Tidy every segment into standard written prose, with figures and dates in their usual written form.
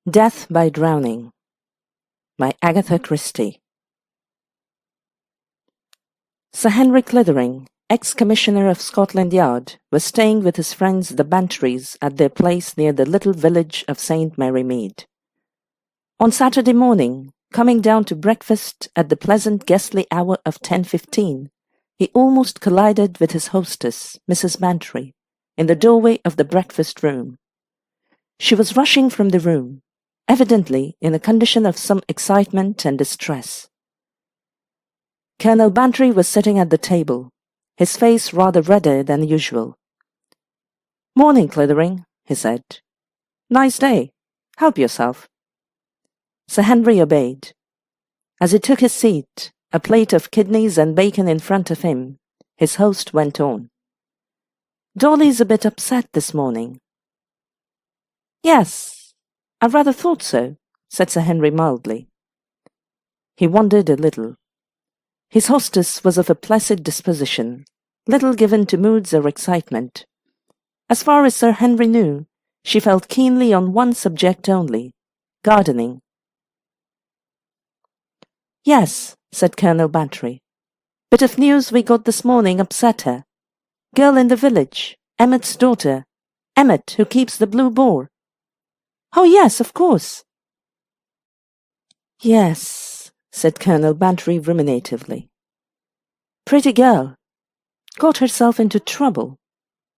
Death by Drowning by Agatha Christie. Sir Henry Clithering, ex-commissioner of Scotland Yard, was staying with his friends the Bantrys at their place near the little village of St. Mary Mead. On Saturday morning, coming down to breakfast at the pleasant guestly hour of 10:15, he almost collided with his hostess, Mrs. Bantry, in the doorway of the breakfast room. She was rushing from the room, evidently in a condition of some excitement and distress. Colonel Bantry was sitting at the table, his face rather redder than usual. "Morning, Clithering," he said. "Nice day. Help yourself." Sir Henry obeyed. As he took his seat, a plate of kidneys and bacon in front of him, his host went on. "Dolly's a bit upset this morning." "Yes, I rather thought so," said Sir Henry mildly. He wondered a little. His hostess was of a placid disposition, little given to moods or excitement. As far as Sir Henry knew, she felt keenly on one subject only, gardening. "Yes," said Colonel Bantry. "Bit of news we got this morning upset her. Girl in the village, Emmett's daughter. Emmett, who keeps the Blue Boar." "Oh, yes, of course." "Yes," said Colonel Bantry ruminatively. "Pretty girl. Got herself into trouble.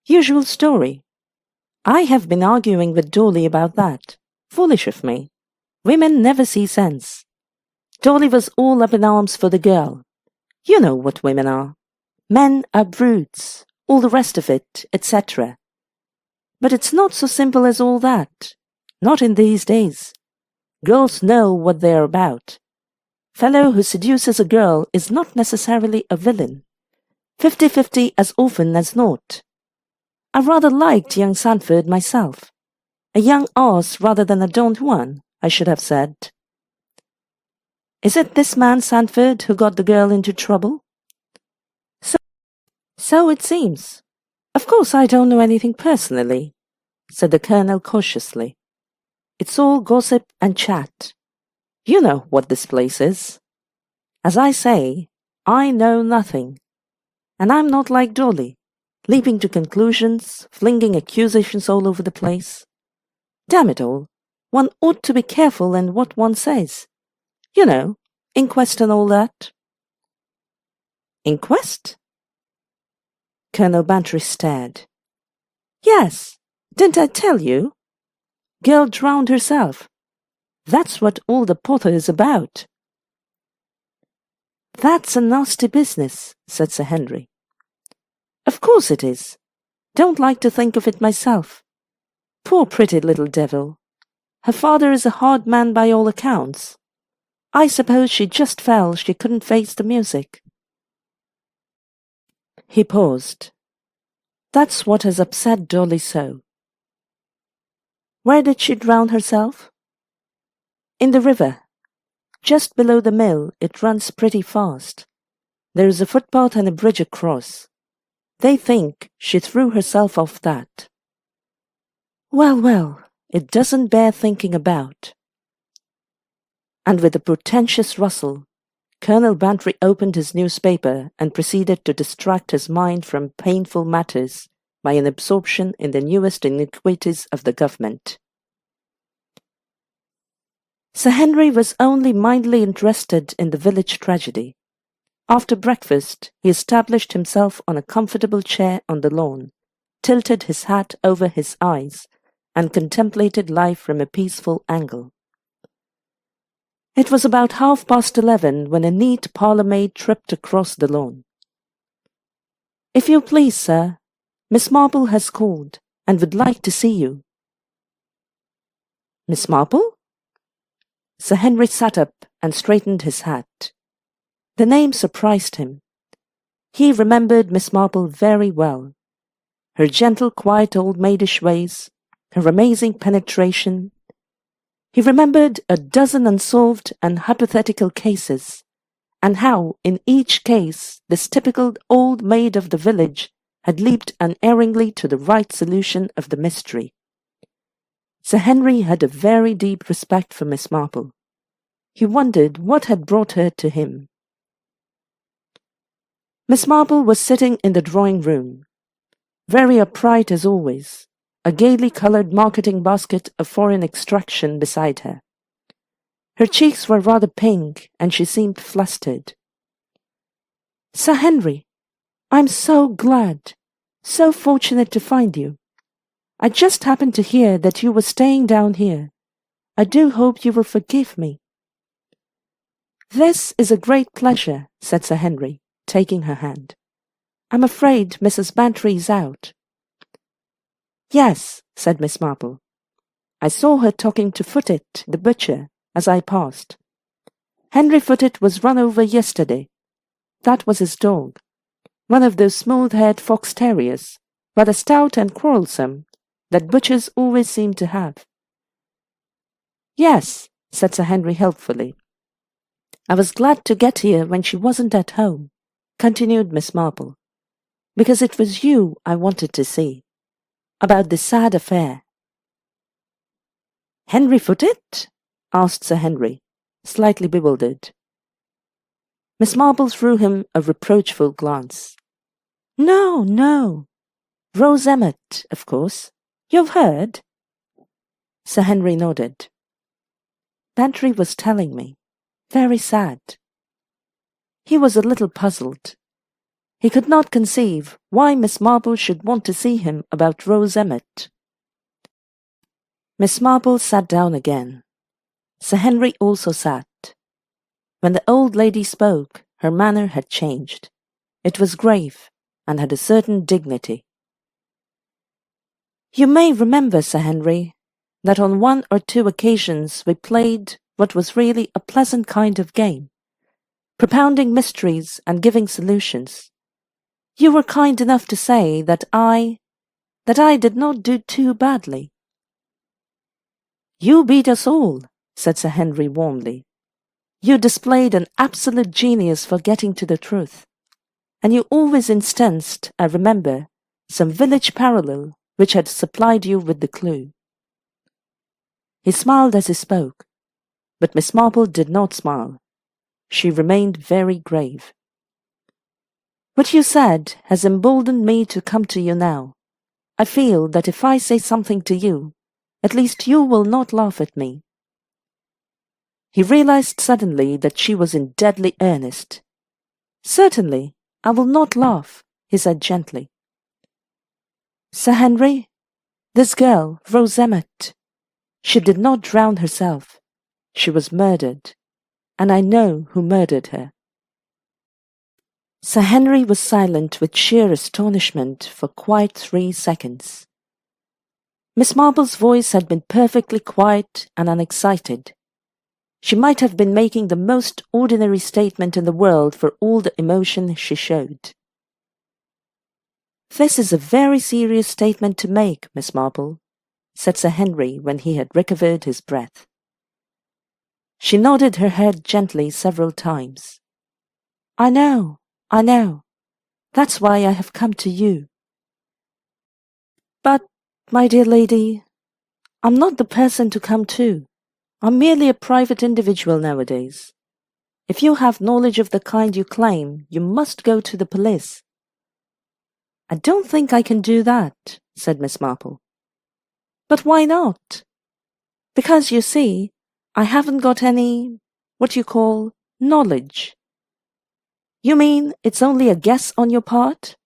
Usual story. I have been arguing with Dolly about that. Foolish of me. Women never see sense. Dolly was all up in arms for the girl. You know what women are. Men are brutes, all the rest of it, etc. But it's not so simple as all that. Not in these days. Girls know what they're about. Fellow who seduces a girl is not necessarily a villain. 50-50 as often as not. I rather liked young Sandford myself. A young arse rather than a Don Juan, I should have said." "Is it this man Sandford who got the girl into trouble?" So it seems. Of course I don't know anything personally," said the Colonel cautiously. "It's all gossip and chat. You know what this place is. As I say, I know nothing. And I'm not like Dolly, leaping to conclusions, flinging accusations all over the place. Damn it all, one ought to be careful in what one says. You know, inquest and all that." "Inquest?" Colonel Bantry stared. "Yes, didn't I tell you? Girl drowned herself. That's what all the pother is about." "That's a nasty business," said Sir Henry. "Of course it is. Don't like to think of it myself. Poor pretty little devil. Her father is a hard man by all accounts. I suppose she just felt she couldn't face the music." He paused. "That's what has upset Dolly so." "Where did she drown herself?" "In the river. Just below the mill. It runs pretty fast. There is a footpath and a bridge across. They think she threw herself off that." "Well, well, it doesn't bear thinking about." And with a portentous rustle, Colonel Bantry opened his newspaper and proceeded to distract his mind from painful matters by an absorption in the newest iniquities of the government. Sir Henry was only mildly interested in the village tragedy. After breakfast, he established himself on a comfortable chair on the lawn, tilted his hat over his eyes, and contemplated life from a peaceful angle. It was about 11:30 when a neat parlour-maid tripped across the lawn. "If you please, sir, Miss Marple has called, and would like to see you." "Miss Marple?" Sir Henry sat up and straightened his hat. The name surprised him. He remembered Miss Marple very well. Her gentle, quiet old maidish ways, her amazing penetration. He remembered a dozen unsolved and hypothetical cases, and how in each case this typical old maid of the village had leaped unerringly to the right solution of the mystery. Sir Henry had a very deep respect for Miss Marple. He wondered what had brought her to him. Miss Marple was sitting in the drawing-room, very upright as always, a gaily coloured marketing basket of foreign extraction beside her. Her cheeks were rather pink, and she seemed flustered. "Sir Henry, I'm so glad, so fortunate to find you. I just happened to hear that you were staying down here. I do hope you will forgive me." "This is a great pleasure," said Sir Henry, taking her hand. "I'm afraid Mrs. Bantry is out." "Yes," said Miss Marple. "I saw her talking to Footit, the butcher, as I passed. Henry Footit was run over yesterday. That was his dog, one of those smooth-haired fox terriers, rather stout and quarrelsome, that butchers always seem to have." "Yes," said Sir Henry helpfully. "I was glad to get here when she wasn't at home," continued Miss Marple, "because it was you I wanted to see, about this sad affair." "Henry Footit?" asked Sir Henry, slightly bewildered. Miss Marple threw him a reproachful glance. "No, no. Rose Emmet, of course. You've heard?" Sir Henry nodded. "Bantry was telling me. Very sad." He was a little puzzled. He could not conceive why Miss Marple should want to see him about Rose Emmet. Miss Marple sat down again. Sir Henry also sat. When the old lady spoke, her manner had changed. It was grave, and had a certain dignity. "You may remember, Sir Henry, that on 1 or 2 occasions we played what was really a pleasant kind of game, propounding mysteries and giving solutions. You were kind enough to say that I did not do too badly." "You beat us all," said Sir Henry warmly. "You displayed an absolute genius for getting to the truth, and you always instanced, I remember, some village parallel which had supplied you with the clue." He smiled as he spoke, but Miss Marple did not smile. She remained very grave. "What you said has emboldened me to come to you now. I feel that if I say something to you, at least you will not laugh at me." He realized suddenly that she was in deadly earnest. "Certainly, I will not laugh," he said gently. "Sir Henry, this girl, Rose Emmet, she did not drown herself. She was murdered, and I know who murdered her." Sir Henry was silent with sheer astonishment for quite 3 seconds. Miss Marple's voice had been perfectly quiet and unexcited. She might have been making the most ordinary statement in the world for all the emotion she showed. "This is a very serious statement to make, Miss Marple," said Sir Henry when he had recovered his breath. She nodded her head gently several times. I know. That's why I have come to you." "But, my dear lady, I'm not the person to come to. I'm merely a private individual nowadays. If you have knowledge of the kind you claim, you must go to the police." "I don't think I can do that," said Miss Marple. "But why not?" "Because, you see, I haven't got any, what you call, knowledge." "You mean it's only a guess on your part?"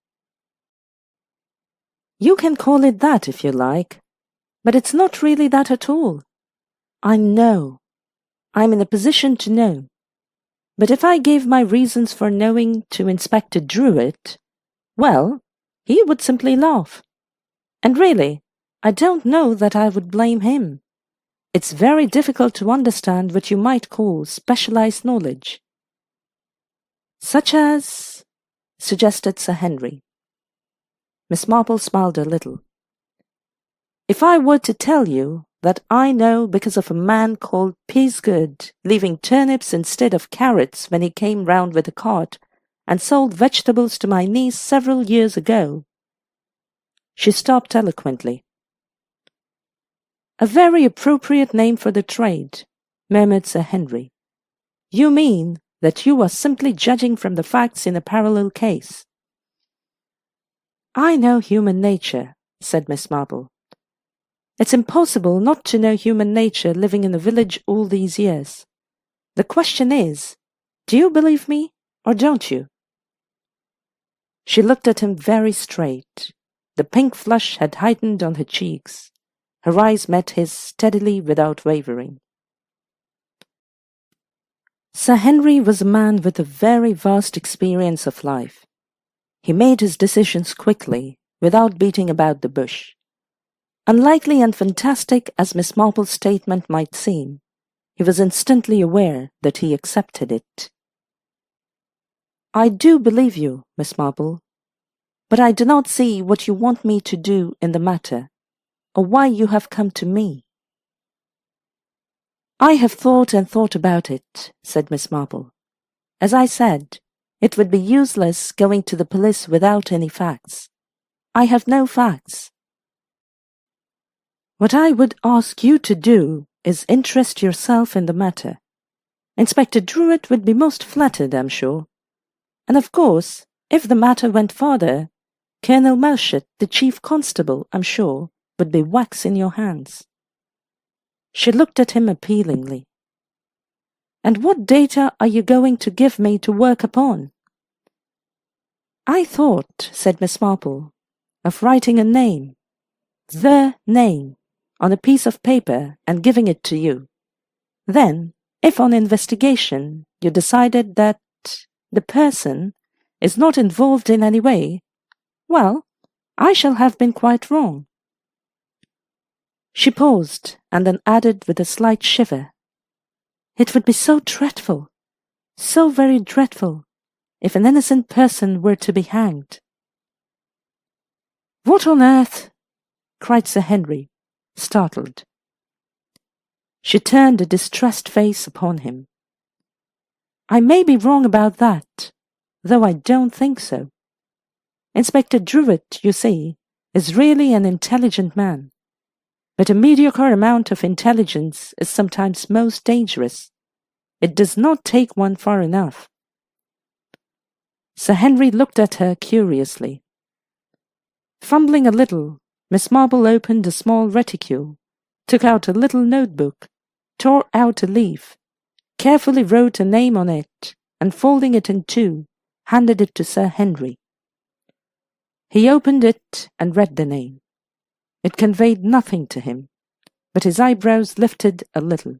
"You can call it that if you like, but it's not really that at all. I know. I'm in a position to know. But if I gave my reasons for knowing to Inspector Druitt, well, he would simply laugh. And really, I don't know that I would blame him. It's very difficult to understand what you might call specialized knowledge." "Such as?" suggested Sir Henry. Miss Marple smiled a little. "If I were to tell you that I know because of a man called Peasgood leaving turnips instead of carrots when he came round with a cart and sold vegetables to my niece several years ago." She stopped eloquently. A very appropriate name for the trade, murmured Sir Henry. You mean that you are simply judging from the facts in a parallel case. I know human nature, said Miss Marple. It's impossible not to know human nature living in a village all these years. The question is, do you believe me or don't you? She looked at him very straight. The pink flush had heightened on her cheeks. Her eyes met his steadily without wavering. Sir Henry was a man with a very vast experience of life. He made his decisions quickly, without beating about the bush. Unlikely and fantastic as Miss Marple's statement might seem, he was instantly aware that he accepted it. I do believe you, Miss Marple, but I do not see what you want me to do in the matter, or why you have come to me. I have thought and thought about it, said Miss Marple. As I said, it would be useless going to the police without any facts. I have no facts. What I would ask you to do is interest yourself in the matter. Inspector Druitt would be most flattered, I'm sure. And of course, if the matter went farther, Colonel Melchett, the chief constable, I'm sure, would be wax in your hands. She looked at him appealingly. And what data are you going to give me to work upon? I thought, said Miss Marple, of writing a name, the name, on a piece of paper and giving it to you. Then, if on investigation you decided that the person is not involved in any way, well, I shall have been quite wrong. She paused and then added with a slight shiver, It would be so dreadful, so very dreadful, if an innocent person were to be hanged. What on earth? Cried Sir Henry, startled. She turned a distressed face upon him. I may be wrong about that, though I don't think so. Inspector Druitt, you see, is really an intelligent man, but a mediocre amount of intelligence is sometimes most dangerous. It does not take one far enough. Sir Henry looked at her curiously. Fumbling a little, Miss Marple opened a small reticule, took out a little notebook, tore out a leaf, carefully wrote a name on it, and folding it in two, handed it to Sir Henry. He opened it and read the name. It conveyed nothing to him, but his eyebrows lifted a little.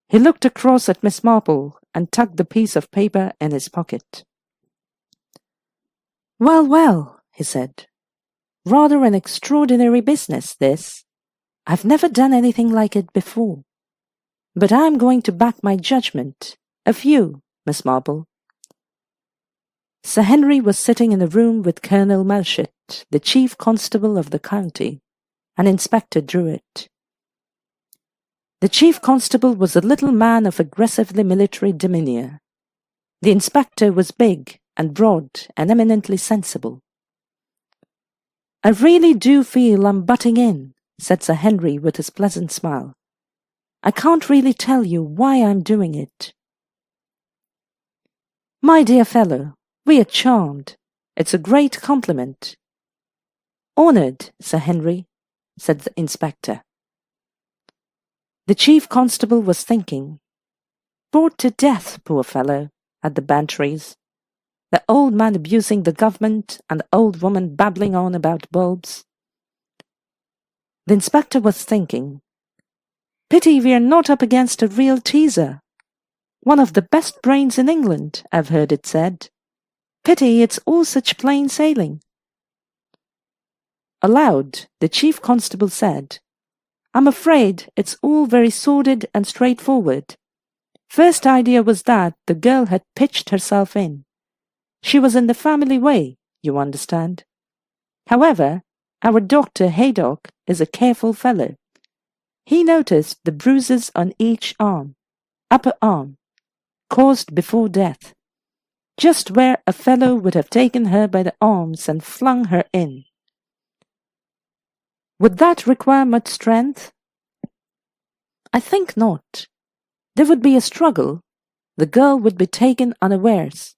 He looked across at Miss Marple and tucked the piece of paper in his pocket. Well, well, he said. Rather an extraordinary business, this. I've never done anything like it before. But I'm going to back my judgment of you, Miss Marple. Sir Henry was sitting in a room with Colonel Melchett, the chief constable of the county, and Inspector Druitt. The chief constable was a little man of aggressively military demeanour. The inspector was big and broad and eminently sensible. I really do feel I'm butting in, said Sir Henry with his pleasant smile. I can't really tell you why I'm doing it. My dear fellow, we are charmed. It's a great compliment. Honoured, Sir Henry, said the inspector. The chief constable was thinking. Bored to death, poor fellow, at the Bantries. The old man abusing the government and the old woman babbling on about bulbs. The inspector was thinking. Pity we're not up against a real teaser. One of the best brains in England, I've heard it said. Pity it's all such plain sailing. Aloud, the chief constable said, I'm afraid it's all very sordid and straightforward. First idea was that the girl had pitched herself in. She was in the family way, you understand. However, our Dr. Haydock is a careful fellow. He noticed the bruises on each arm, upper arm, caused before death, just where a fellow would have taken her by the arms and flung her in. Would that require much strength? I think not. There would be a struggle. The girl would be taken unawares.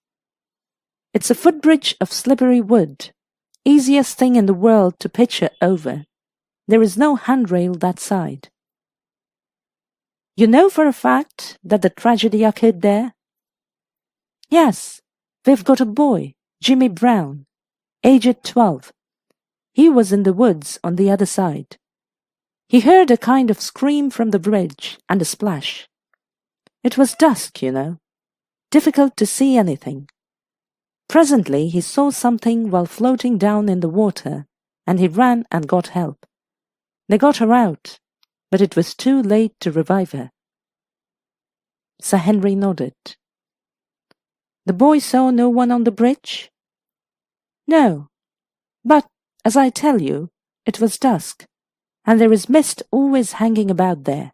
It's a footbridge of slippery wood. Easiest thing in the world to pitch her over. There is no handrail that side. You know for a fact that the tragedy occurred there? Yes, we've got a boy, Jimmy Brown, aged 12. He was in the woods on the other side. He heard a kind of scream from the bridge and a splash. It was dusk, you know. Difficult to see anything. Presently he saw something while floating down in the water, and he ran and got help. They got her out, but it was too late to revive her. Sir Henry nodded. The boy saw no one on the bridge? No, but, as I tell you, it was dusk, and there is mist always hanging about there.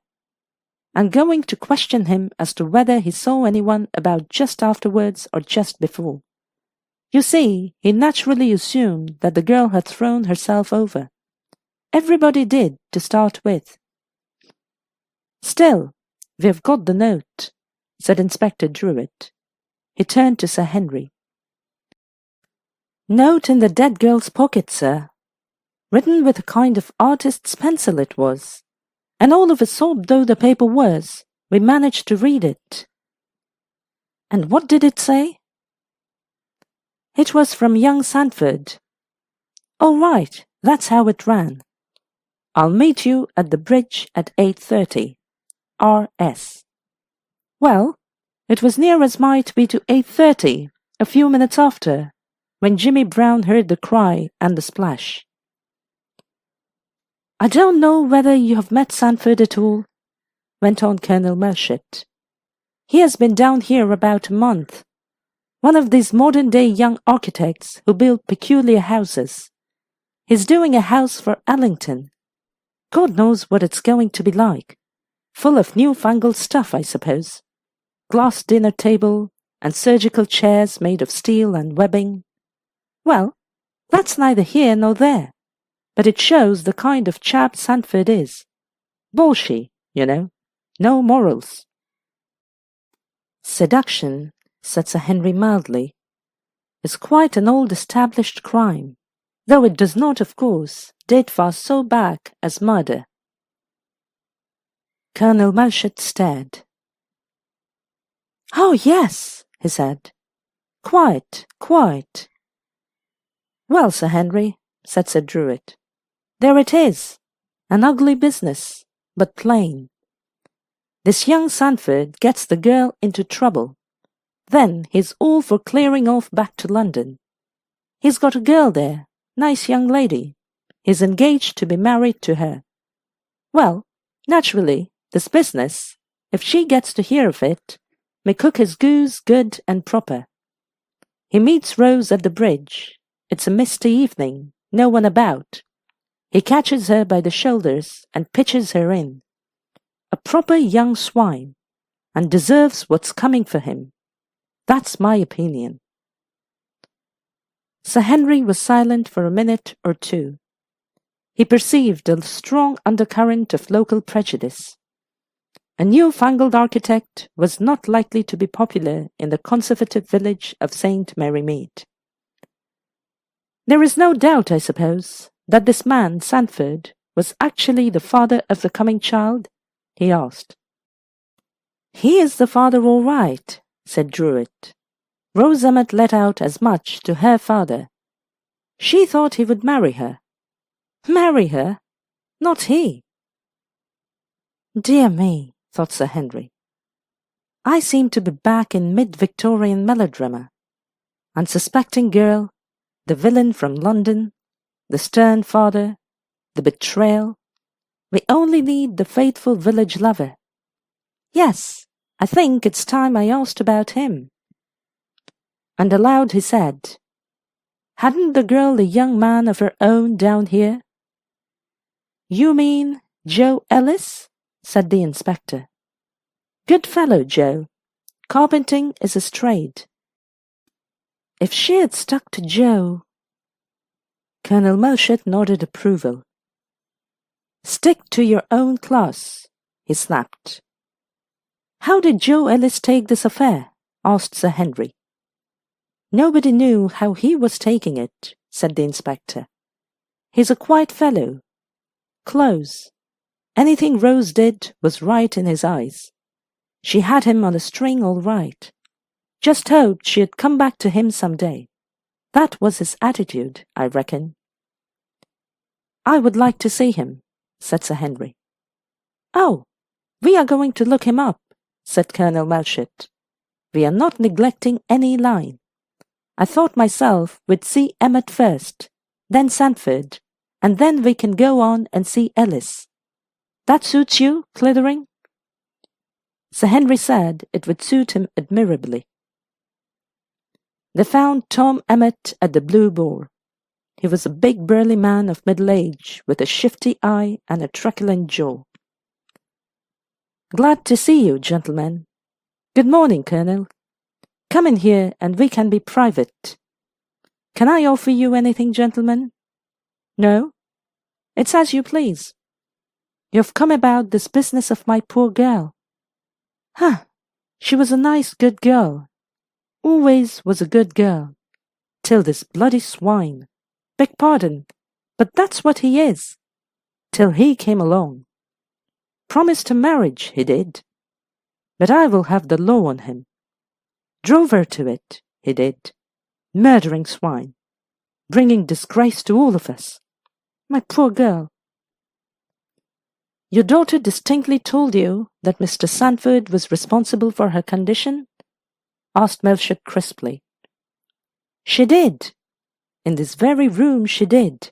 I'm going to question him as to whether he saw anyone about just afterwards or just before. You see, he naturally assumed that the girl had thrown herself over. Everybody did, to start with. Still, we've got the note, said Inspector Druitt. He turned to Sir Henry. Note in the dead girl's pocket, sir. Written with a kind of artist's pencil it was, and all of a sort though the paper was, we managed to read it. And what did it say? It was from young Sandford. All right, that's how it ran. I'll meet you at the bridge at 8:30. R.S. Well, it was near as might be to 8:30, a few minutes after, when Jimmy Brown heard the cry and the splash. I don't know whether you have met Sandford at all, went on Colonel Melchett. He has been down here about a month. One of these modern-day young architects who build peculiar houses. He's doing a house for Ellington. God knows what it's going to be like. Full of newfangled stuff, I suppose. Glass dinner table and surgical chairs made of steel and webbing. Well, that's neither here nor there, but it shows the kind of chap Sandford is. Bolshy, you know. No morals. Seduction, said Sir Henry mildly, is quite an old established crime, though it does not, of course, date far so back as murder. Colonel Melchett stared. Oh, yes, he said. Quite, quite. Well, Sir Henry, said Sir Druitt, there it is. An ugly business, but plain. This young Sandford gets the girl into trouble. Then he's all for clearing off back to London. He's got a girl there, nice young lady. He's engaged to be married to her. Well, naturally, this business, if she gets to hear of it, may cook his goose good and proper. He meets Rose at the bridge. It's a misty evening, no one about. He catches her by the shoulders and pitches her in. A proper young swine, and deserves what's coming for him. That's my opinion. Sir Henry was silent for a minute or two. He perceived a strong undercurrent of local prejudice. A newfangled architect was not likely to be popular in the conservative village of St. Mary Mead. There is no doubt, I suppose, that this man, Sandford, was actually the father of the coming child? He asked. He is the father all right, said Druitt. Rose Emmet let out as much to her father. She thought he would marry her. Marry her? Not he. Dear me, thought Sir Henry. I seem to be back in mid-Victorian melodrama. Unsuspecting girl, the villain from London, the stern father, the betrayal. We only need the faithful village lover. Yes, I think it's time I asked about him. And aloud he said, Hadn't the girl a young man of her own down here? You mean Joe Ellis? Said the inspector. Good fellow, Joe. Carpenting is his trade. If she had stuck to Joe... Colonel Melchett nodded approval. Stick to your own class, he snapped. How did Joe Ellis take this affair? Asked Sir Henry. Nobody knew how he was taking it, said the inspector. He's a quiet fellow. Close. Anything Rose did was right in his eyes. She had him on a string all right. Just hoped she'd come back to him some day. That was his attitude, I reckon. I would like to see him, said Sir Henry. Oh, we are going to look him up, said Colonel Melchett. We are not neglecting any line. I thought myself we'd see Emmet first, then Sandford, and then we can go on and see Ellis. That suits you, Clithering? Sir Henry said it would suit him admirably. They found Tom Emmet at the Blue Boar. He was a big burly man of middle age, with a shifty eye and a truculent jaw. Glad to see you, gentlemen. Good morning, Colonel. Come in here and we can be private. Can I offer you anything, gentlemen? No? It's as you please. You have come about this business of my poor girl. Huh, she was a nice, good girl. Always was a good girl. Till this bloody swine. Beg pardon, but that's what he is. Till he came along. Promised her marriage, he did. But I will have the law on him. Drove her to it, he did. Murdering swine. Bringing disgrace to all of us. My poor girl. Your daughter distinctly told you that Mr. Sandford was responsible for her condition? Asked Melchett crisply. She did. In this very room she did.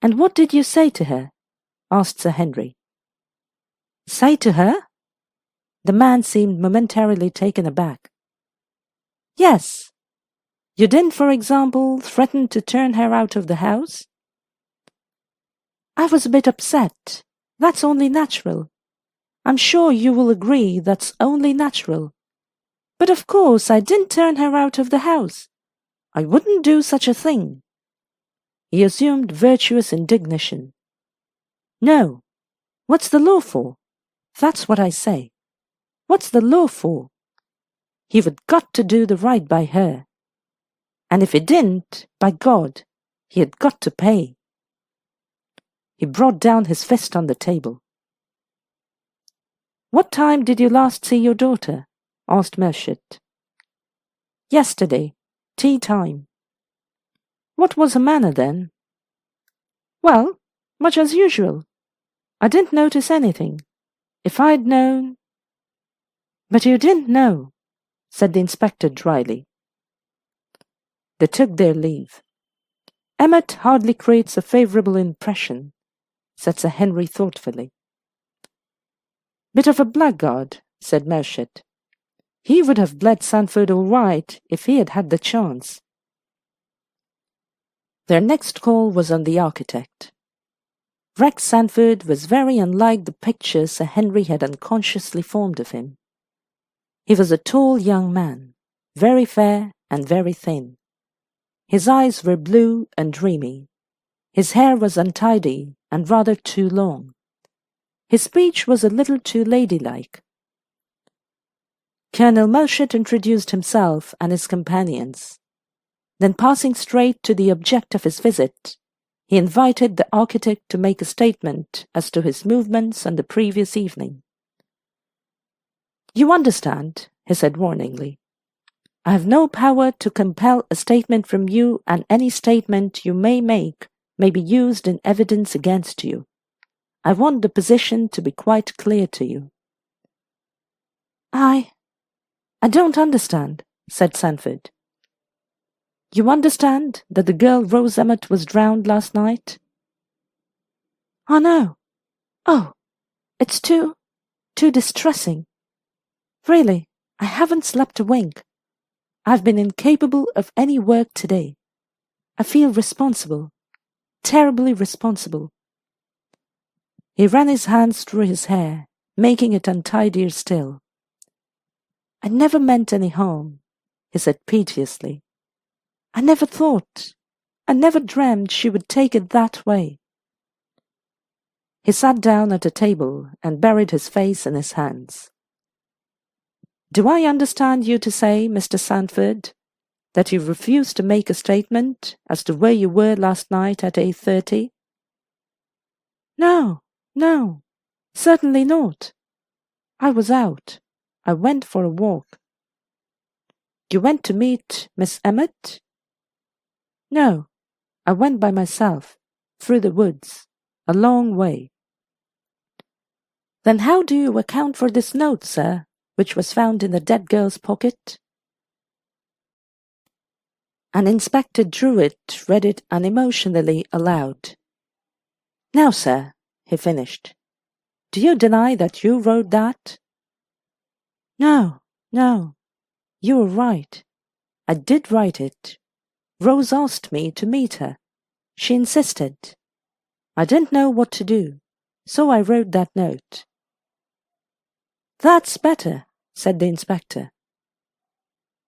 And what did you say to her? Asked Sir Henry. Say to her? The man seemed momentarily taken aback. Yes. You didn't, for example, threaten to turn her out of the house? I was a bit upset. That's only natural. I'm sure you will agree that's only natural. But of course I didn't turn her out of the house. I wouldn't do such a thing. He assumed virtuous indignation. No. What's the law for? That's what I say. What's the law for? He would got to do the right by her. And if he didn't, by God, he had got to pay. He brought down his fist on the table. What time did you last see your daughter? Asked Melchett. Yesterday, tea time. What was her manner then? Well, much as usual. I didn't notice anything. If I'd known... But you didn't know, said the inspector dryly. They took their leave. Emmet hardly creates a favourable impression, said Sir Henry thoughtfully. Bit of a blackguard, said Melchett. He would have bled Sandford all right if he had had the chance. Their next call was on the architect. Rex Sandford was very unlike the picture Sir Henry had unconsciously formed of him. He was a tall young man, very fair and very thin. His eyes were blue and dreamy. His hair was untidy and rather too long. His speech was a little too ladylike. Colonel Melchett introduced himself and his companions. Then, passing straight to the object of his visit, he invited the architect to make a statement as to his movements on the previous evening. You understand, he said warningly. I have no power to compel a statement from you, and any statement you may make may be used in evidence against you. I want the position to be quite clear to you. I don't understand, said Sandford. You understand that the girl Rose Emmet was drowned last night? Oh, no. Oh, it's too distressing. Really, I haven't slept a wink. I've been incapable of any work today. I feel responsible, terribly responsible. He ran his hands through his hair, making it untidier still. I never meant any harm, he said piteously. I never thought, I never dreamed she would take it that way. He sat down at a table and buried his face in his hands. "Do I understand you to say, Mr. Sandford, that you refuse to make a statement as to where you were last night at 8:30? No, certainly not. I was out. I went for a walk." "You went to meet Miss Emmet?" "No, I went by myself, through the woods, a long way." "Then how do you account for this note, sir, which was found in the dead girl's pocket?" And Inspector Druitt read it unemotionally aloud. "Now, sir," he finished, "do you deny that you wrote that?" No, you were right. I did write it. Rose asked me to meet her. She insisted. I didn't know what to do, so I wrote that note." "That's better," said the inspector.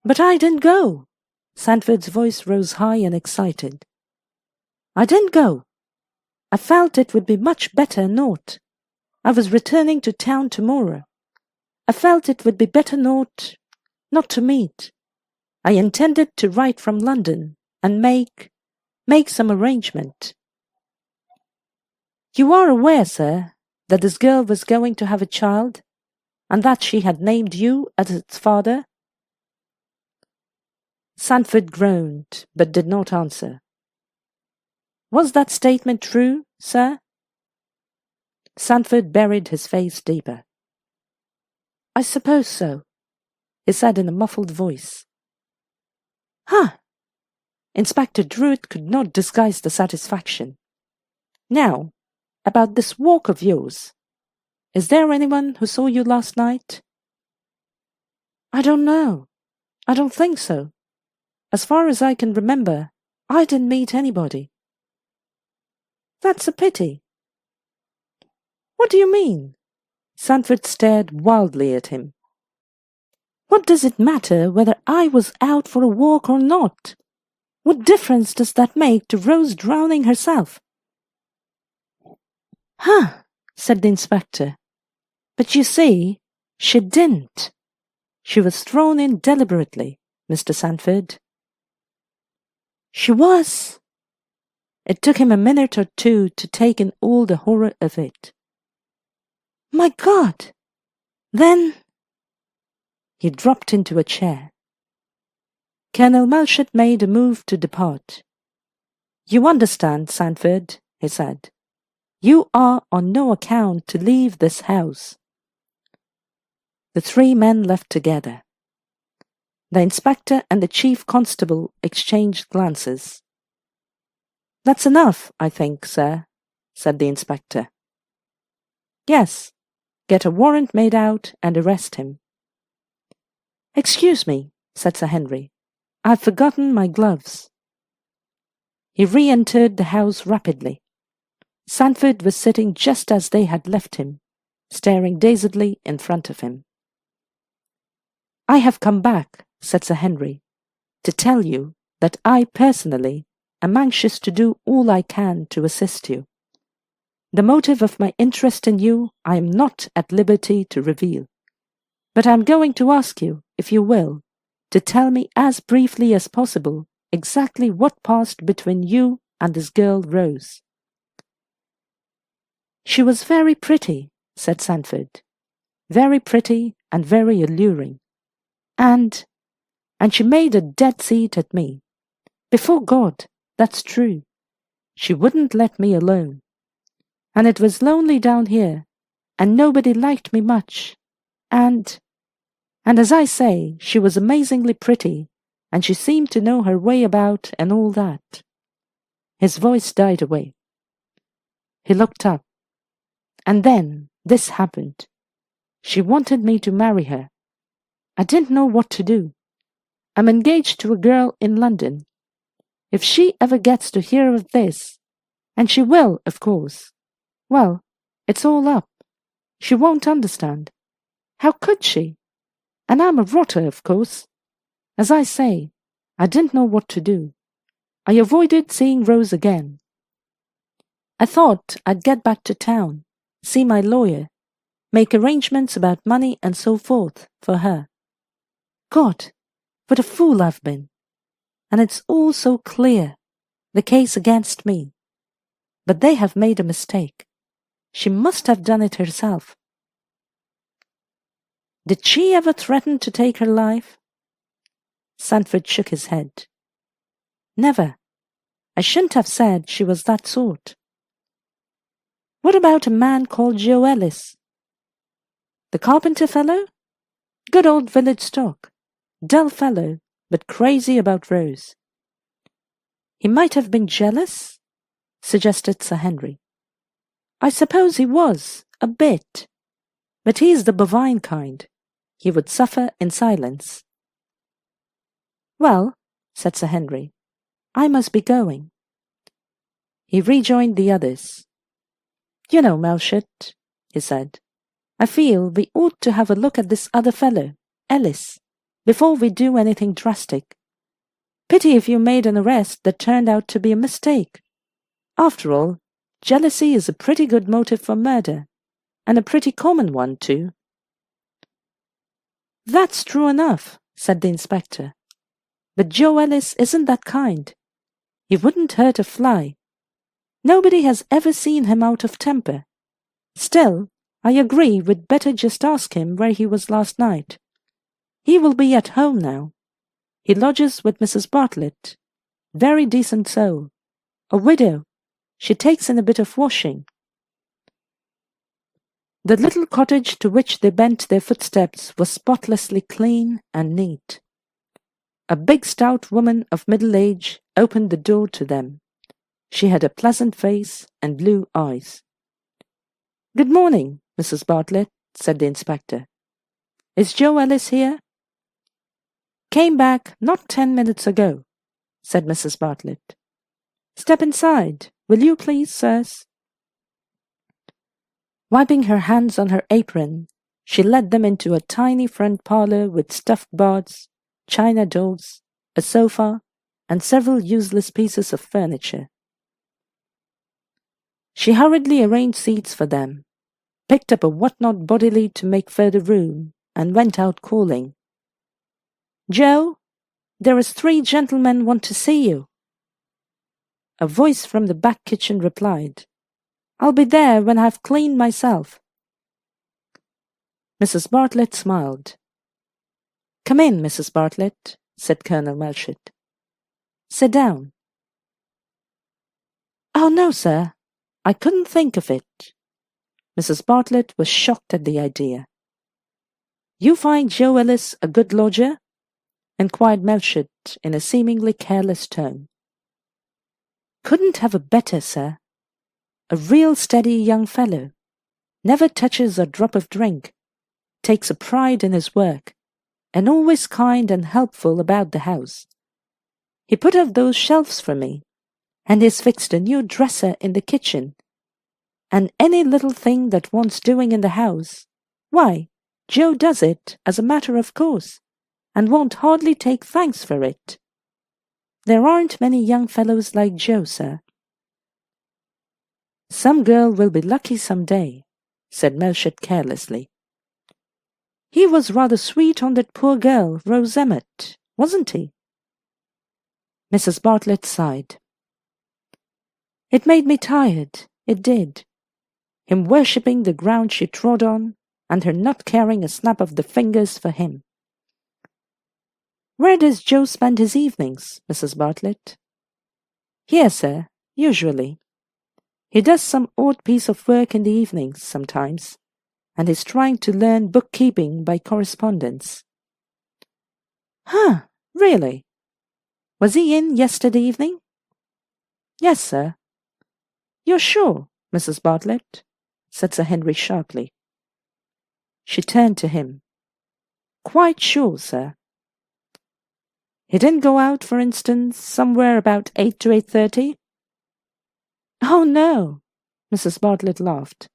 "But I didn't go." Sandford's voice rose high and excited. "I didn't go. I felt it would be much better not. I was returning to town tomorrow. I felt it would be better not to meet. I intended to write from London and make some arrangement." "You are aware, sir, that this girl was going to have a child, and that she had named you as its father?" Sandford groaned, but did not answer. "Was that statement true, sir?" Sandford buried his face deeper. "I suppose so," he said in a muffled voice. "Huh!" Inspector Druitt could not disguise the satisfaction. "Now, about this walk of yours. Is there anyone who saw you last night?" "I don't know. I don't think so. As far as I can remember, I didn't meet anybody." "That's a pity." "What do you mean?" Sandford stared wildly at him. "What does it matter whether I was out for a walk or not? What difference does that make to Rose drowning herself?" "Huh," said the inspector. "But you see, she didn't. She was thrown in deliberately, Mr. Sandford." "She was." It took him a minute or two to take in all the horror of it. "My God! Then—" He dropped into a chair. Colonel Melchett made a move to depart. "You understand, Sandford," he said. "You are on no account to leave this house." The three men left together. The inspector and the chief constable exchanged glances. "That's enough, I think, sir," said the inspector. "Yes, get a warrant made out and arrest him." "Excuse me," said Sir Henry. "I've forgotten my gloves." He re-entered the house rapidly. Sandford was sitting just as they had left him, staring dazedly in front of him. "I have come back," said Sir Henry, "to tell you that I personally am anxious to do all I can to assist you. The motive of my interest in you I am not at liberty to reveal, but I am going to ask you, if you will, to tell me as briefly as possible exactly what passed between you and this girl Rose." "She was very pretty," said Sandford. "Very pretty and very alluring. And she made a dead seat at me. Before God, that's true. She wouldn't let me alone. And it was lonely down here, and nobody liked me much. And as I say, she was amazingly pretty, and she seemed to know her way about and all that." His voice died away. He looked up. "And then this happened. She wanted me to marry her. I didn't know what to do. I'm engaged to a girl in London. If she ever gets to hear of this, and she will, of course, well, it's all up. She won't understand. How could she? And I'm a rotter, of course. As I say, I didn't know what to do. I avoided seeing Rose again." I thought I'd get back to town, see my lawyer, make arrangements about money and so forth for her. God, what a fool I've been. And it's all so clear, the case against me. But they have made a mistake. She must have done it herself. Did she ever threaten to take her life? Sandford shook his head. Never. I shouldn't have said she was that sort. What about a man called Joe Ellis? The carpenter fellow? Good old village stock. Dull fellow, but crazy about Rose. He might have been jealous, suggested Sir Henry. I suppose he was, a bit. But he's the bovine kind. He would suffer in silence. Well, said Sir Henry, I must be going. He rejoined the others. You know, Melchett, he said, I feel we ought to have a look at this other fellow, Ellis, before we do anything drastic. Pity if you made an arrest that turned out to be a mistake. After all, jealousy is a pretty good motive for murder, and a pretty common one, too. That's true enough, said the inspector. But Joe Ellis isn't that kind. He wouldn't hurt a fly. Nobody has ever seen him out of temper. Still, I agree we'd better just ask him where he was last night. He will be at home now. He lodges with Mrs. Bartlett. Very decent soul. A widow. She takes in a bit of washing. The little cottage to which they bent their footsteps was spotlessly clean and neat. A big stout woman of middle age opened the door to them. She had a pleasant face and blue eyes. Good morning, Mrs. Bartlett, said the inspector. Is Joe Ellis here? Came back not 10 minutes ago, said Mrs. Bartlett. Step inside, will you please, sirs? Wiping her hands on her apron, she led them into a tiny front parlour with stuffed baths, china dogs, a sofa, and several useless pieces of furniture. She hurriedly arranged seats for them, picked up a what-not bodily to make further room, and went out calling. Joe, there is 3 gentlemen want to see you. A voice from the back kitchen replied, I'll be there when I've cleaned myself. Mrs. Bartlett smiled. Come in, Mrs. Bartlett, said Colonel Melchett. Sit down. Oh, no, sir. I couldn't think of it. Mrs. Bartlett was shocked at the idea. You find Joe Ellis a good lodger? Inquired Melchett in a seemingly careless tone. Couldn't have a better, sir. A real steady young fellow. Never touches a drop of drink. Takes a pride in his work. And always kind and helpful about the house. He put up those shelves for me. And he's fixed a new dresser in the kitchen. And any little thing that wants doing in the house, why, Joe does it as a matter of course, and won't hardly take thanks for it. There aren't many young fellows like Joe, sir. Some girl will be lucky some day, said Melchett carelessly. He was rather sweet on that poor girl, Rose Emmett, wasn't he? Mrs. Bartlett sighed. It made me tired, it did. Him worshipping the ground she trod on, and her not caring a snap of the fingers for him. Where does Joe spend his evenings, Mrs. Bartlett? Here, sir, usually. He does some odd piece of work in the evenings sometimes, and is trying to learn bookkeeping by correspondence. Huh, really? Was he in yesterday evening? Yes, sir. You're sure, Mrs. Bartlett? Said Sir Henry sharply. She turned to him. Quite sure, sir. He didn't go out, for instance, somewhere about 8 to 8:30? Oh, no, Mrs. Bartlett laughed.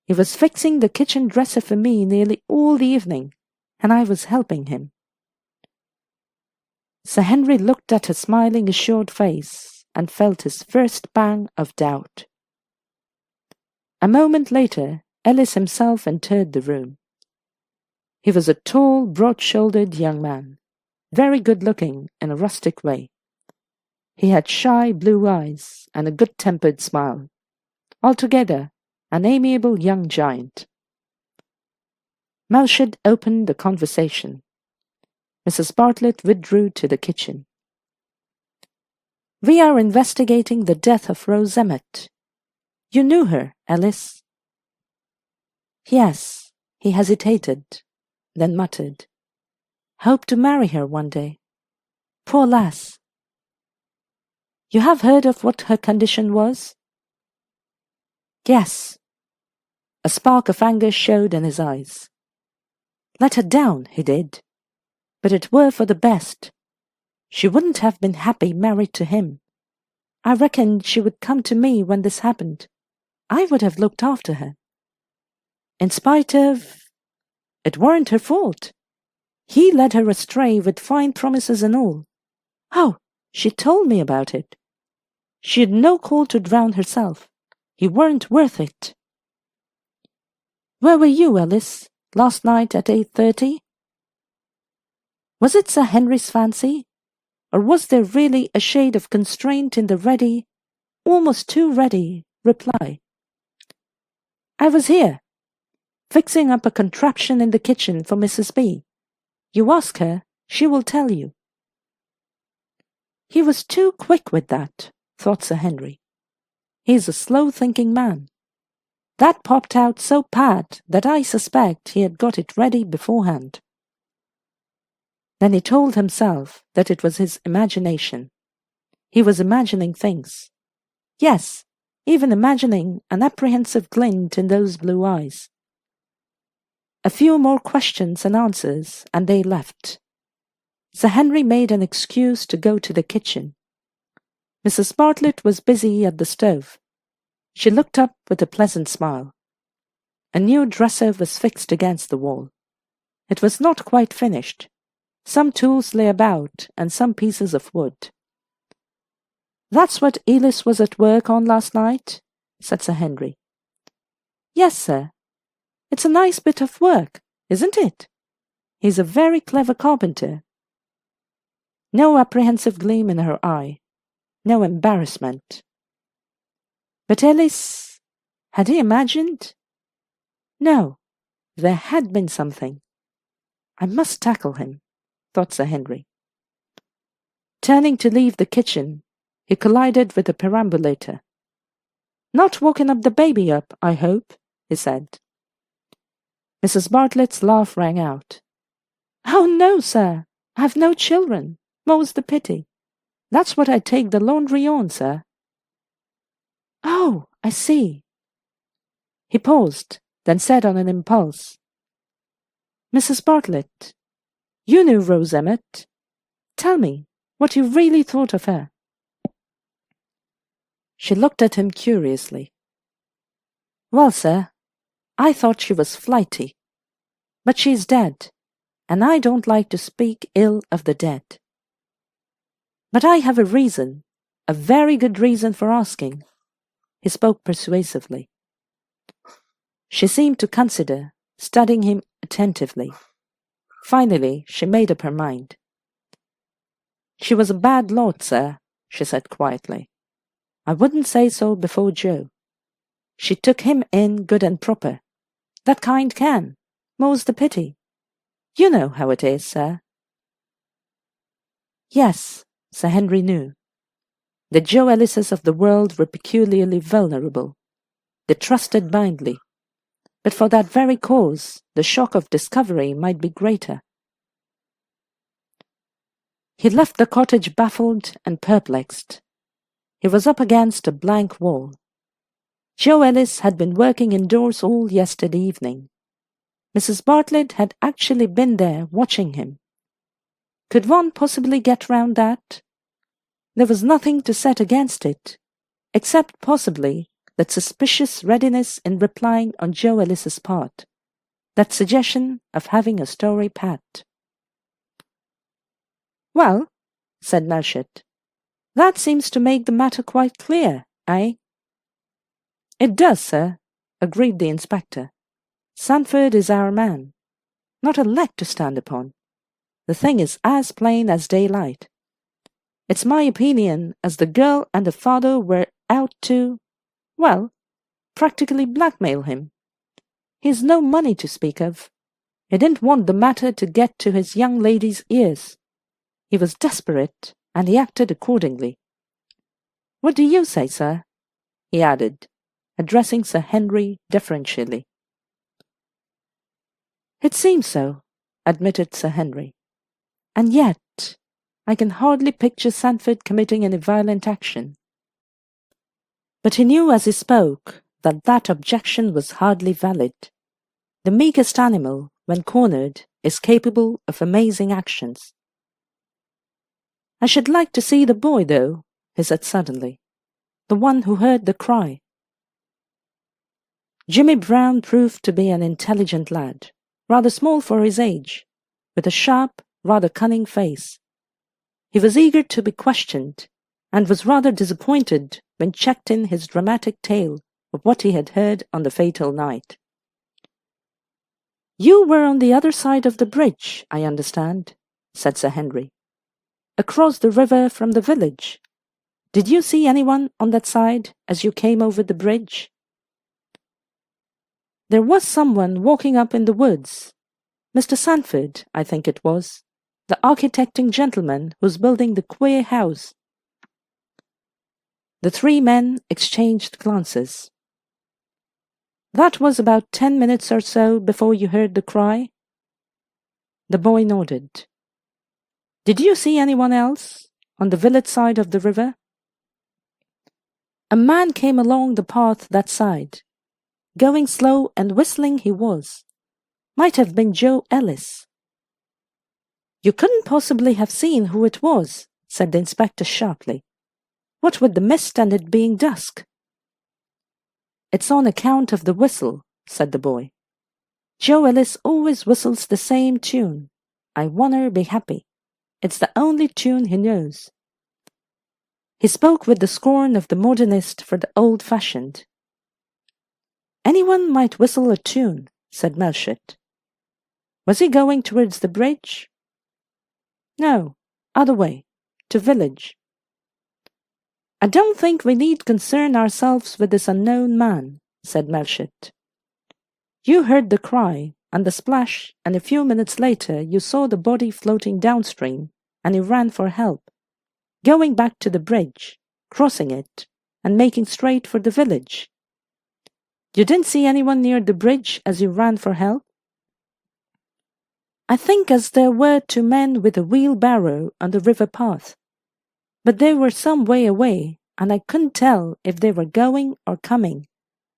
He was fixing the kitchen dresser for me nearly all the evening, and I was helping him. Sir Henry looked at her smiling, assured face, and felt his first pang of doubt. A moment later, Ellis himself entered the room. He was a tall, broad-shouldered young man, very good-looking in a rustic way. He had shy blue eyes and a good-tempered smile. Altogether, an amiable young giant. Melchett opened the conversation. Mrs. Bartlett withdrew to the kitchen. "We are investigating the death of Rose Emmett. You knew her, Ellis?" "Yes," he hesitated, then muttered. "Hope to marry her one day. Poor lass." "You have heard of what her condition was?" "Yes." A spark of anger showed in his eyes. "Let her down, he did. But it were for the best. She wouldn't have been happy married to him. I reckoned she would come to me when this happened. I would have looked after her. In spite of... It weren't her fault. He led her astray with fine promises and all. Oh, she told me about it. She had no call to drown herself. He weren't worth it." "Where were you, Ellis, last night at 8:30? Was it Sir Henry's fancy, or was there really a shade of constraint in the ready, almost too ready, reply?" "I was here, fixing up a contraption in the kitchen for Mrs. B. You ask her, she will tell you." He was too quick with that, thought Sir Henry. He's a slow-thinking man. That popped out so pat that I suspect he had got it ready beforehand. Then he told himself that it was his imagination. He was imagining things. Yes, even imagining an apprehensive glint in those blue eyes. A few more questions and answers, and they left. Sir Henry made an excuse to go to the kitchen. Mrs. Bartlett was busy at the stove. She looked up with a pleasant smile. A new dresser was fixed against the wall. It was not quite finished. Some tools lay about, and some pieces of wood. "That's what Ellis was at work on last night?" said Sir Henry. "Yes, sir. It's a nice bit of work, isn't it? He's a very clever carpenter." No apprehensive gleam in her eye. No embarrassment. But Ellis, had he imagined? No, there had been something. "I must tackle him," thought Sir Henry. Turning to leave the kitchen, he collided with a perambulator. "Not walking up the baby up, I hope," he said. Mrs. Bartlett's laugh rang out. "Oh, no, sir. I've no children. More's the pity. That's what I take the laundry on, sir." "Oh, I see." He paused, then said on an impulse, "Mrs. Bartlett, you knew Rose Emmett. Tell me what you really thought of her." She looked at him curiously. "Well, sir, I thought she was flighty. But she's dead, and I don't like to speak ill of the dead. But I have a reason, a very good reason for asking." He spoke persuasively. She seemed to consider, studying him attentively. Finally, she made up her mind. "She was a bad lot, sir," she said quietly. "I wouldn't say so before Joe. She took him in good and proper. That kind can. More's the pity. You know how it is, sir." Yes, Sir Henry knew. The Joe Ellises of the world were peculiarly vulnerable. They trusted blindly. But for that very cause, the shock of discovery might be greater. He left the cottage baffled and perplexed. He was up against a blank wall. Joe Ellis had been working indoors all yesterday evening. Mrs. Bartlett had actually been there watching him. Could one possibly get round that? There was nothing to set against it, except possibly that suspicious readiness in replying on Joe Ellis's part, that suggestion of having a story pat. "Well," said Melchett, "that seems to make the matter quite clear, eh?" "It does, sir. agreed the inspector. "Sanford is our man. Not a leg to stand upon. The thing is as plain as daylight. It's my opinion as the girl and the father were out to, well, practically blackmail him. He's no money to speak of. He didn't want the matter to get to his young lady's ears. He was desperate, and he acted accordingly. What do you say, sir?" he added, addressing Sir Henry deferentially. "It seems so," admitted Sir Henry. "And yet I can hardly picture Sanford committing any violent action." But he knew as he spoke that objection was hardly valid. The meekest animal, when cornered, is capable of amazing actions. "I should like to see the boy, though," he said suddenly. "The one who heard the cry." Jimmy Brown proved to be an intelligent lad, rather small for his age, with a sharp, rather cunning face. He was eager to be questioned, and was rather disappointed when checked in his dramatic tale of what he had heard on the fatal night. "You were on the other side of the bridge, I understand," said Sir Henry. "Across the river from the village. Did you see anyone on that side as you came over the bridge?" "There was someone walking up in the woods. Mr. Sanford, I think it was, the architecting gentleman who's building the queer house." The three men exchanged glances. "That was about 10 minutes or so before you heard the cry?" The boy nodded. "Did you see anyone else on the village side of the river?" "A man came along the path that side. Going slow and whistling he was. Might have been Joe Ellis." "You couldn't possibly have seen who it was," said the inspector sharply. "What with the mist and it being dusk?" "It's on account of the whistle," said the boy. "Joe Ellis always whistles the same tune, 'I Wanna Be Happy.' It's the only tune he knows." He spoke with the scorn of the modernist for the old-fashioned. "Anyone might whistle a tune," said Melchett. "Was he going towards the bridge?" "No, other way, to village." "I don't think we need concern ourselves with this unknown man," said Melchett. "You heard the cry and the splash, and a few minutes later you saw the body floating downstream, and he ran for help, going back to the bridge, crossing it, and making straight for the village. You didn't see anyone near the bridge as you ran for help?" "I think as there were two men with a wheelbarrow on the river path, but they were some way away, and I couldn't tell if they were going or coming,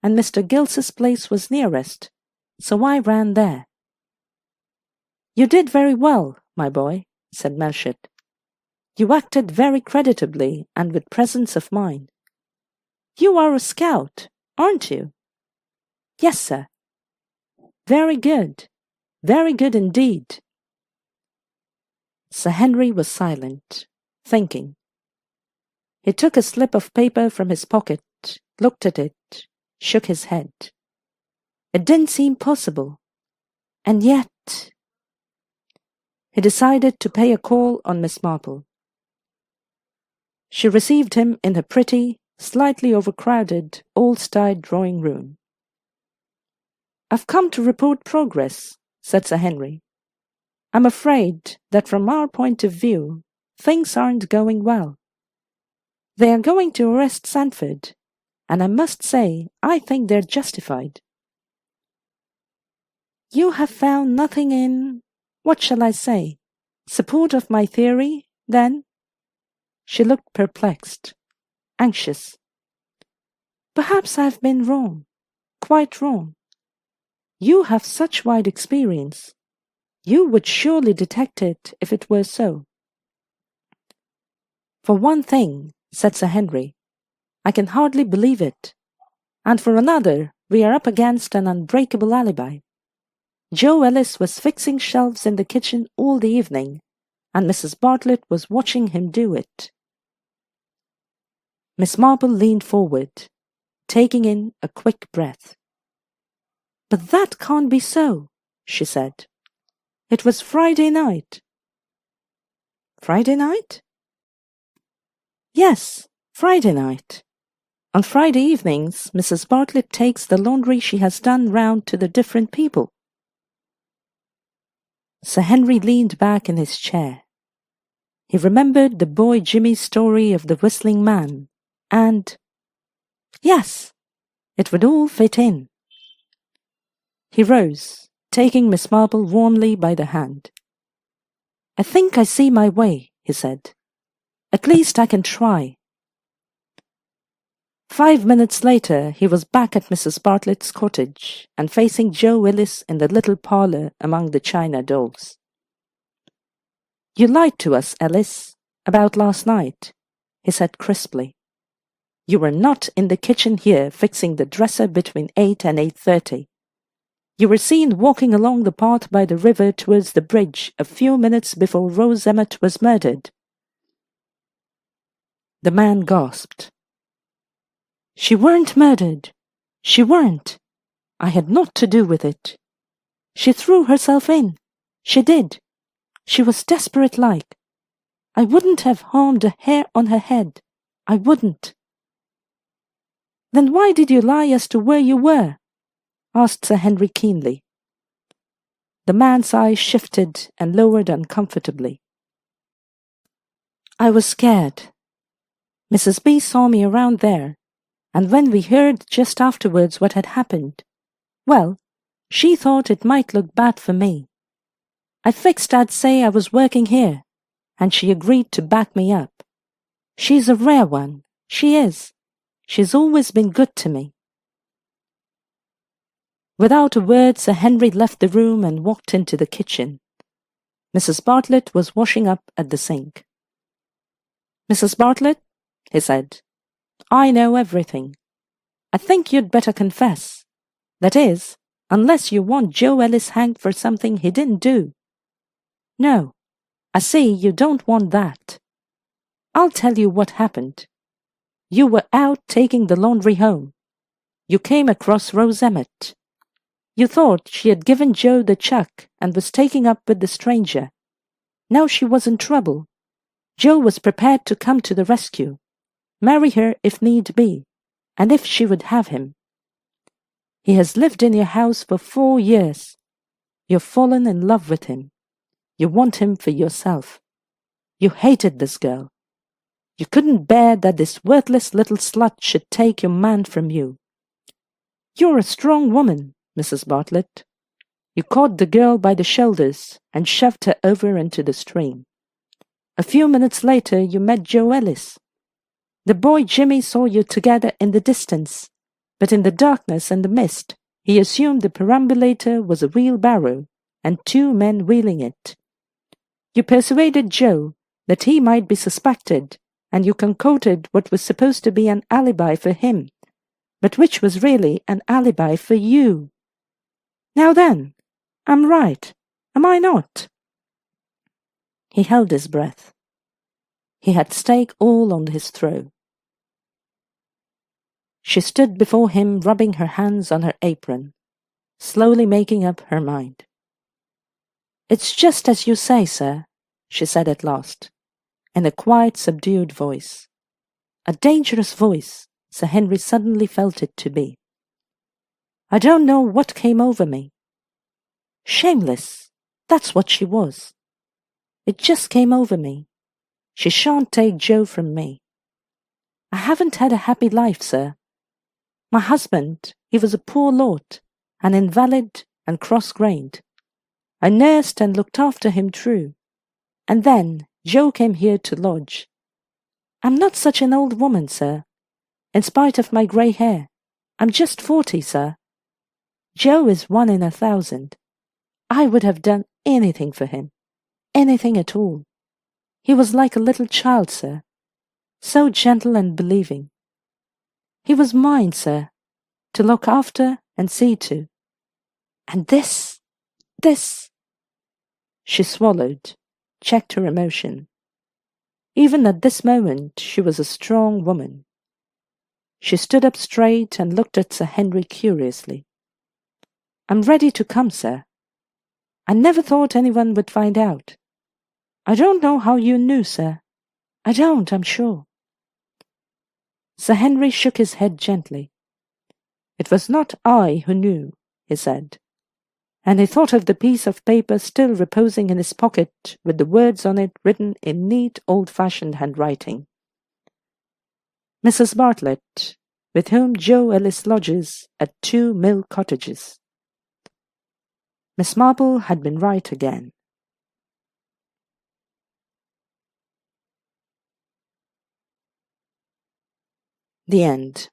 and Mr. Gills's place was nearest, so I ran there." "You did very well, my boy," said Melchett. "You acted very creditably and with presence of mind. You are a scout, aren't you?" "Yes, sir." Very good indeed." Sir Henry was silent, thinking. He took a slip of paper from his pocket, looked at it, shook his head. It didn't seem possible, and yet... He decided to pay a call on Miss Marple. She received him in her pretty, slightly overcrowded, old-style drawing-room. "I've come to report progress," said Sir Henry. "I'm afraid that from our point of view, things aren't going well. They are going to arrest Sanford, and I must say I think they're justified." "You have found nothing in, what shall I say, support of my theory, then?" She looked perplexed, anxious. "Perhaps I've been wrong, quite wrong. You have such wide experience. You would surely detect it if it were so." "For one thing," said Sir Henry, "I can hardly believe it. And for another, we are up against an unbreakable alibi. Joe Ellis was fixing shelves in the kitchen all the evening, and Mrs. Bartlett was watching him do it." Miss Marple leaned forward, taking in a quick breath. But that can't be so, she said. It was Friday night. Friday night? Yes, Friday night. On Friday evenings, Mrs. Bartlett takes the laundry she has done round to the different people. Sir Henry leaned back in his chair. He remembered the boy Jimmy's story of the whistling man, and yes, it would all fit in. He rose, taking Miss Marple warmly by the hand. I think I see my way, he said. At least I can try. 5 minutes later, he was back at Mrs. Bartlett's cottage and facing Joe Willis in the little parlour among the china dolls. You lied to us, Ellis, about last night, he said crisply. You were not in the kitchen here fixing the dresser between 8 and 8:30. You were seen walking along the path by the river towards the bridge a few minutes before Rose Emmett was murdered. The man gasped. She weren't murdered. She weren't. I had naught to do with it. She threw herself in. She did. She was desperate like. I wouldn't have harmed a hair on her head. I wouldn't. Then why did you lie as to where you were? Asked Sir Henry keenly. The man's eyes shifted and lowered uncomfortably. I was scared. Mrs. B saw me around there, and when we heard just afterwards what had happened, well, she thought it might look bad for me. I fixed I'd say I was working here, and she agreed to back me up. She's a rare one, she is. She's always been good to me. Without a word, Sir Henry left the room and walked into the kitchen. Mrs. Bartlett was washing up at the sink. Mrs. Bartlett, he said, I know everything. I think you'd better confess. That is, unless you want Joe Ellis hanged for something he didn't do. No, I see you don't want that. I'll tell you what happened. You were out taking the laundry home. You came across Rose Emmett. You thought she had given Joe the chuck and was taking up with the stranger. Now she was in trouble. Joe was prepared to come to the rescue, marry her if need be, and if she would have him. He has lived in your house for 4 years. You've fallen in love with him. You want him for yourself. You hated this girl. You couldn't bear that this worthless little slut should take your man from you. You're a strong woman, Mrs. Bartlett. You caught the girl by the shoulders and shoved her over into the stream. A few minutes later, you met Joe Ellis. The boy Jimmy saw you together in the distance, but in the darkness and the mist, he assumed the perambulator was a wheelbarrow and 2 men wheeling it. You persuaded Joe that he might be suspected, and you concocted what was supposed to be an alibi for him, but which was really an alibi for you. Now then, I'm right, am I not? He held his breath. He had stake all on his throw. She stood before him, rubbing her hands on her apron, slowly making up her mind. It's just as you say, sir, she said at last, in a quiet, subdued voice. A dangerous voice, Sir Henry suddenly felt it to be. I don't know what came over me. Shameless, that's what she was. It just came over me. She shan't take Joe from me. I haven't had a happy life, sir. My husband, he was a poor lot, an invalid and cross-grained. I nursed and looked after him true. And then Joe came here to lodge. I'm not such an old woman, sir. In spite of my grey hair, I'm just 40, sir. Joe is 1 in 1,000. I would have done anything for him, anything at all. He was like a little child, sir, so gentle and believing. He was mine, sir, to look after and see to. And this. She swallowed, checked her emotion. Even at this moment she was a strong woman. She stood up straight and looked at Sir Henry curiously. I'm ready to come, sir. I never thought anyone would find out. I don't know how you knew, sir. I don't, I'm sure. Sir Henry shook his head gently. It was not I who knew, he said, and he thought of the piece of paper still reposing in his pocket with the words on it written in neat old-fashioned handwriting. Mrs. Bartlett, with whom Joe Ellis lodges at 2 Mill Cottages. Miss Marple had been right again. The end.